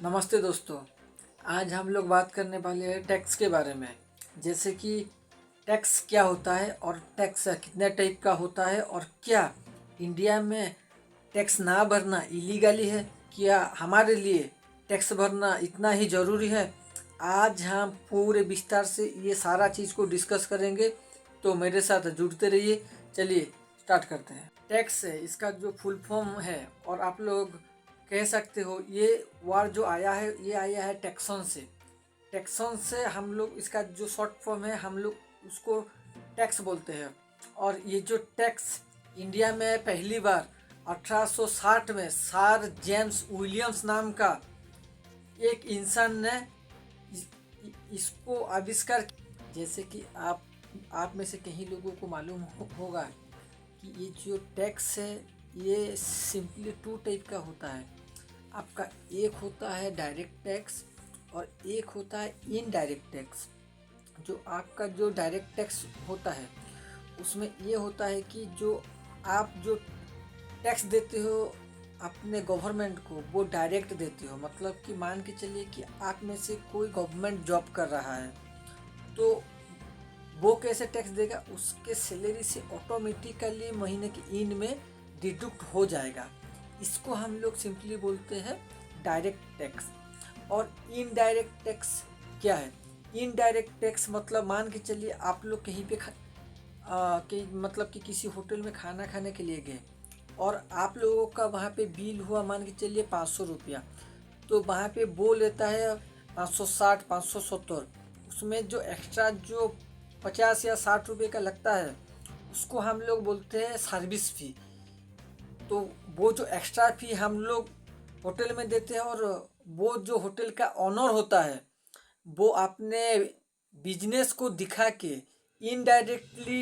नमस्ते दोस्तों। आज हम लोग बात करने वाले हैं टैक्स के बारे में। जैसे कि टैक्स क्या होता है और टैक्स कितने टाइप का होता है और क्या इंडिया में टैक्स ना भरना इलीगली है, क्या हमारे लिए टैक्स भरना इतना ही ज़रूरी है। आज हम पूरे विस्तार से ये सारा चीज़ को डिस्कस करेंगे, तो मेरे साथ जुड़ते रहिए। चलिए स्टार्ट करते हैं। टैक्स है, इसका जो फुल फॉर्म है और आप लोग कह सकते हो, ये वर्ड जो आया है ये आया है टैक्सन से। टैक्सन से हम लोग इसका जो शॉर्ट फॉर्म है हम लोग उसको टैक्स बोलते हैं। और ये जो टैक्स इंडिया में पहली बार 1860 में सर जेम्स विलियम्स नाम का एक इंसान ने इसको आविष्कार। जैसे कि आप में से कई लोगों को मालूम होगा कि ये जो टैक्स है ये सिंपली टू टाइप का होता है। आपका एक होता है डायरेक्ट टैक्स और एक होता है इनडायरेक्ट टैक्स। जो आपका जो डायरेक्ट टैक्स होता है उसमें ये होता है कि जो आप जो टैक्स देते हो अपने गवर्नमेंट को वो डायरेक्ट देते हो। मतलब कि मान के चलिए कि आप में से कोई गवर्नमेंट जॉब कर रहा है तो वो कैसे टैक्स देगा, उसके सैलरी से ऑटोमेटिकली महीने के एंड में डिडक्ट हो जाएगा। इसको हम लोग सिंपली बोलते हैं डायरेक्ट टैक्स। और इनडायरेक्ट टैक्स क्या है? इनडायरेक्ट टैक्स मतलब मान के चलिए आप लोग कहीं पे मतलब कि किसी होटल में खाना खाने के लिए गए और आप लोगों का वहाँ पे बिल हुआ मान के चलिए 500 रुपया। तो वहाँ पे वो लेता है 560 570। उसमें जो एक्स्ट्रा जो 50 या 60 रुपये का लगता है उसको हम लोग बोलते हैं सर्विस फ़ी। तो वो जो एक्स्ट्रा फ़ी हम लोग होटल में देते हैं और वो जो होटल का ऑनर होता है वो अपने बिजनेस को दिखा के इनडायरेक्टली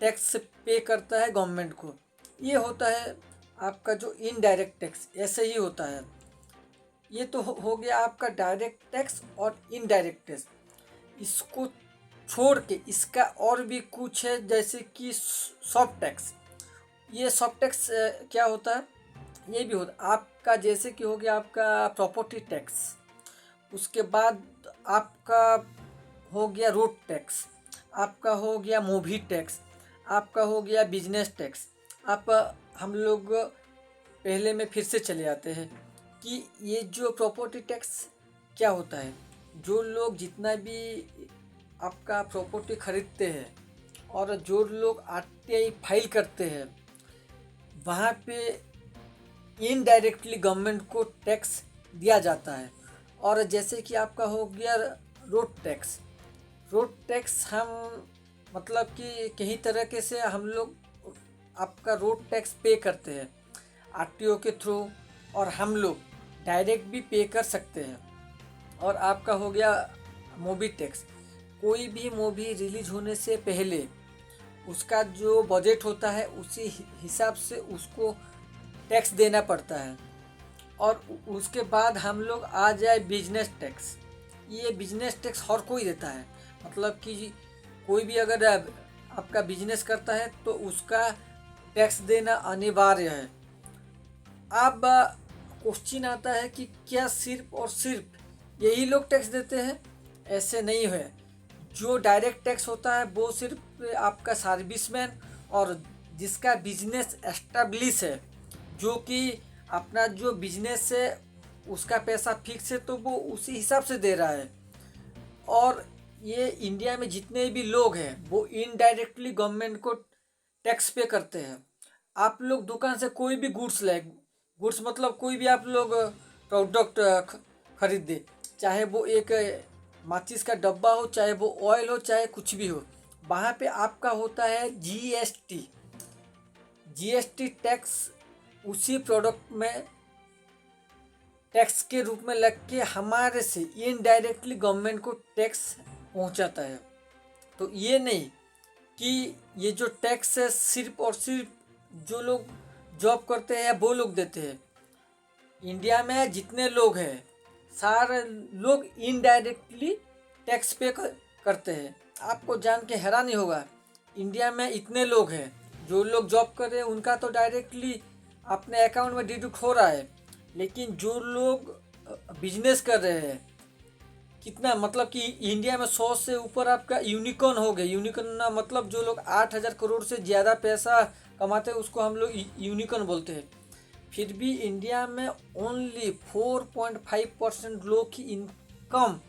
टैक्स पे करता है गवर्नमेंट को। ये होता है आपका जो इनडायरेक्ट टैक्स, ऐसे ही होता है। ये तो हो गया आपका डायरेक्ट टैक्स और इनडायरेक्ट टैक्स। इसको छोड़ के इसका और भी कुछ है, जैसे कि सॉफ्ट टैक्स। ये सॉफ्ट टैक्स क्या होता है? ये भी होता है आपका, जैसे कि हो गया आपका प्रॉपर्टी टैक्स, उसके बाद आपका हो गया रोड टैक्स, आपका हो गया मूवी टैक्स, आपका हो गया बिजनेस टैक्स। आप हम लोग पहले में फिर से चले आते हैं कि ये जो प्रॉपर्टी टैक्स क्या होता है। जो लोग जितना भी आपका प्रॉपर्टी खरीदते हैं और जो लोग आरटीआई फाइल करते हैं वहाँ पे इनडायरेक्टली गवर्नमेंट को टैक्स दिया जाता है। और जैसे कि आपका हो गया रोड टैक्स। रोड टैक्स हम मतलब कि कई तरह के से हम लोग आपका रोड टैक्स पे करते हैं आरटीओ के थ्रू, और हम लोग डायरेक्ट भी पे कर सकते हैं। और आपका हो गया मूवी टैक्स। कोई भी मूवी रिलीज होने से पहले उसका जो बजट होता है उसी हिसाब से उसको टैक्स देना पड़ता है। और उसके बाद हम लोग आ जाए बिजनेस टैक्स। ये बिजनेस टैक्स हर कोई देता है। मतलब कि कोई भी अगर आपका बिजनेस करता है तो उसका टैक्स देना अनिवार्य है। अब क्वेश्चन आता है कि क्या सिर्फ और सिर्फ यही लोग टैक्स देते हैं? ऐसे नहीं है। जो डायरेक्ट टैक्स होता है वो सिर्फ आपका सर्विसमैन और जिसका बिजनेस एस्टेब्लिश है, जो कि अपना जो बिजनेस है उसका पैसा फिक्स है तो वो उसी हिसाब से दे रहा है। और ये इंडिया में जितने भी लोग हैं वो इनडायरेक्टली गवर्नमेंट को टैक्स पे करते हैं। आप लोग दुकान से कोई भी गुड्स लाए, गुड्स मतलब कोई भी आप लोग प्रोडक्ट खरीदे, चाहे वो एक माचिस का डब्बा हो, चाहे वो ऑयल हो, चाहे कुछ भी हो, वहाँ पे आपका होता है जीएसटी। जीएसटी टैक्स उसी प्रोडक्ट में टैक्स के रूप में लग के हमारे से इनडायरेक्टली गवर्नमेंट को टैक्स पहुंचाता है। तो ये नहीं कि ये जो टैक्स है सिर्फ और सिर्फ जो लोग जॉब करते हैं वो लोग देते हैं। इंडिया में जितने लोग हैं सारे लोग इनडायरेक्टली टैक्स पे करते हैं। आपको जान के हैरानी होगा, इंडिया में इतने लोग हैं, जो लोग जॉब कर रहे हैं उनका तो डायरेक्टली अपने अकाउंट में डिडक्ट हो रहा है, लेकिन जो लोग बिजनेस कर रहे हैं, कितना मतलब कि इंडिया में 100 से ऊपर आपका यूनिकॉर्न हो गए। यूनिकॉर्न ना मतलब जो लोग 8,000 करोड़ से ज़्यादा पैसा कमाते हैं उसको हम लोग यूनिकॉर्न बोलते हैं। फिर भी इंडिया में ओनली 4.5% लोग की इनकम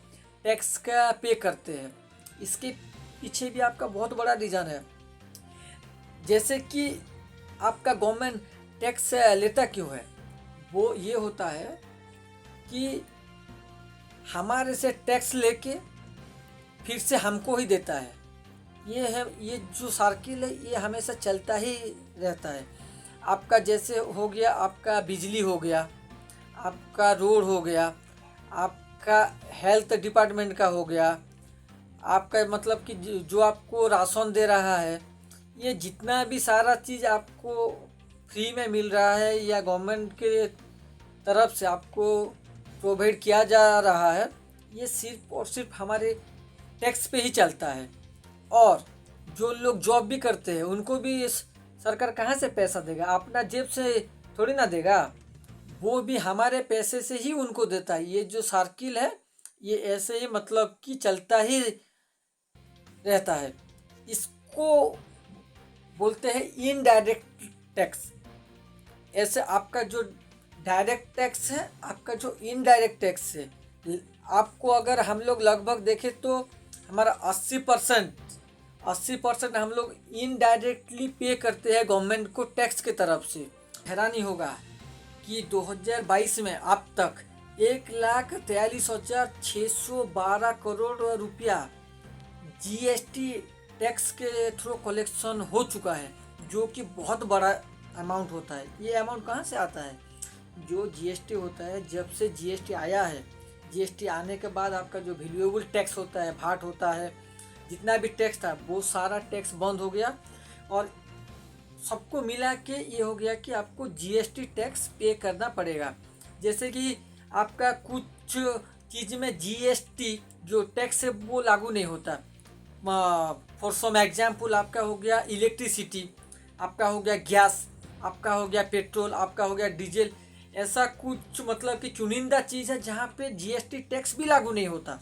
टैक्स का पे करते हैं। इसके पीछे भी आपका बहुत बड़ा रीज़न है। जैसे कि आपका गवर्नमेंट टैक्स लेता क्यों है, वो ये होता है कि हमारे से टैक्स लेके फिर से हमको ही देता है। ये है, ये जो सर्किल है ये हमेशा चलता ही रहता है। आपका जैसे हो गया, आपका बिजली हो गया, आपका रोड हो गया, आपका हेल्थ डिपार्टमेंट का हो गया, आपका मतलब कि जो आपको राशन दे रहा है, ये जितना भी सारा चीज़ आपको फ्री में मिल रहा है या गवर्नमेंट के तरफ से आपको प्रोवाइड किया जा रहा है, ये सिर्फ और सिर्फ हमारे टैक्स पे ही चलता है। और जो लोग जॉब भी करते हैं उनको भी सरकार कहाँ से पैसा देगा, अपना जेब से थोड़ी ना देगा, वो भी हमारे पैसे से ही उनको देता है। ये जो सर्किल है ये ऐसे ही मतलब कि चलता ही रहता है। इसको बोलते हैं इनडायरेक्ट टैक्स। ऐसे आपका जो डायरेक्ट टैक्स है, आपका जो इनडायरेक्ट टैक्स है, आपको अगर हम लोग लगभग देखें तो हमारा 80% हम लोग इनडायरेक्टली पे करते हैं गवर्नमेंट को टैक्स के तरफ से। हैरानी होगा कि 2022 में अब तक 1,43,612 करोड़ रुपया जीएसटी टैक्स के थ्रू कलेक्शन हो चुका है, जो कि बहुत बड़ा अमाउंट होता है। ये अमाउंट कहाँ से आता है? जो जीएसटी होता है, जब से जीएसटी आया है, जीएसटी आने के बाद आपका जो वैल्यूएबल टैक्स होता है, भाट होता है, जितना भी टैक्स था वो सारा टैक्स बंद हो गया और सबको मिला के ये हो गया कि आपको जीएसटी टैक्स पे करना पड़ेगा। जैसे कि आपका कुछ चीज़ में जीएसटी जो टैक्स है वो लागू नहीं होता। फॉर सम एग्जाम्पल आपका हो गया इलेक्ट्रिसिटी, आपका हो गया गैस, आपका हो गया पेट्रोल, आपका हो गया डीजल। ऐसा कुछ मतलब कि चुनिंदा चीज़ है जहाँ पे जीएसटी टैक्स भी लागू नहीं होता।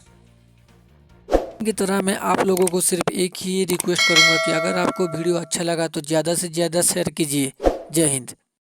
की तरह मैं आप लोगों को सिर्फ एक ही रिक्वेस्ट करूँगा कि अगर आपको वीडियो अच्छा लगा तो ज़्यादा से ज़्यादा शेयर कीजिए। जय हिंद।